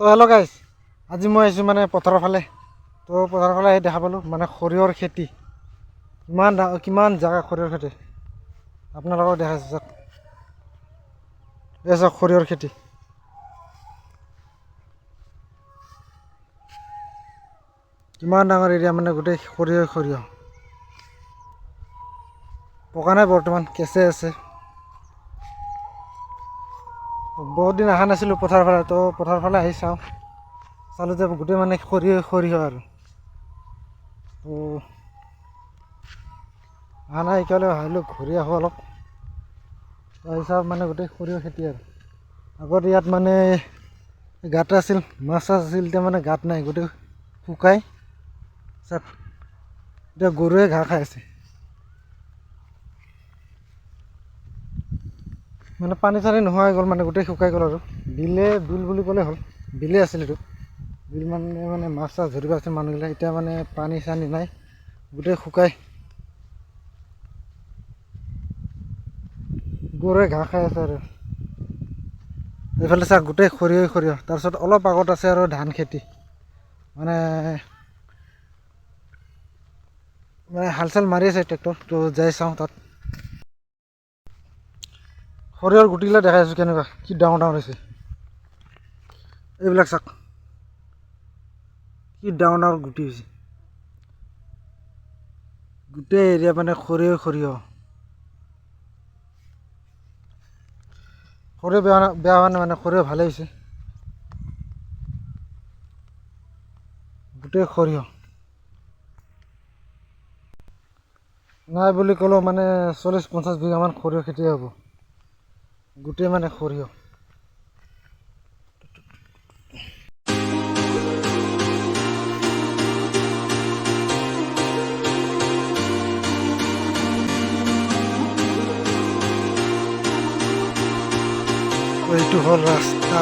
তো hello' guys, আজি মই আহিছোঁ মানে পথাৰৰ ফালে। তো পথাৰৰ ফালে আহি দেখা পালোঁ মানে সৰিয়হৰ খেতি, কিমান জেগা সৰিয়হৰ খেতি আপোনালোকক দেখাইছোঁ। চাওক এই চাওক সৰিয়হৰ খেতি, কিমান ডাঙৰ এৰিয়া, মানে গোটেই সৰিয়হ পকা নাই বৰ্তমান, কেঁচে আছে। বহুত দিন অহা নাছিলোঁ পথাৰৰ ফালে, তো পথাৰৰ ফালে আহি চালোঁ যে গোটেই মানে সৰিয়হ আৰু তো অহা নাই এতিয়ালৈ, ভাবিলোঁ ঘূৰি আহোঁ অলপ। আহি চাওক মানে গোটেই সৰিয়হ খেতি আৰু আগত ইয়াত মানে গাঁত আছিল, মাছ আছিল, এতিয়া মানে গাঁত নাই, গোটেই শুকাই চাওক। এতিয়া গৰুৱে ঘাঁহ খাই আছে, মানে পানী চানী নোহোৱা হৈ গ'ল, মানে গোটেই শুকাই গ'ল আৰু বিল বুলি ক'লে হ'ল, বিলে আছিল এইটো বিল। মানে মাছ চাছ ধৰিব আছে মানুহবিলাক, এতিয়া মানে পানী চানী নাই, গোটেই শুকাই গৰুৱে ঘাঁহ খাই আছে। আৰু এইফালে চাওক গোটেই সৰিয়হ, তাৰপিছত অলপ আগত আছে আৰু ধান খেতি, মানে হাল চাল মাৰি আছে ট্ৰেক্টৰ। তো যাই চাওঁ তাত। সৰিয়হৰ গুটিবিলাক দেখাই আছোঁ কেনেকুৱা, কি ডাঙৰ হৈছে। এইবিলাক চাওক কি ডাঙৰ গুটি হৈছে, গোটেই এৰিয়া মানে সৰিয়হ বেয়া হোৱা নাই, মানে সৰিয়হ ভালেই হৈছে, গোটেই সৰিয়হ নাই বুলি ক'লেও মানে 40-50 বিঘামান সৰিয়হ খেতি হ'ব, গোটেই মানে সৰিয়হ। এইটো হ'ল ৰাস্তা,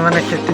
মানে খেতি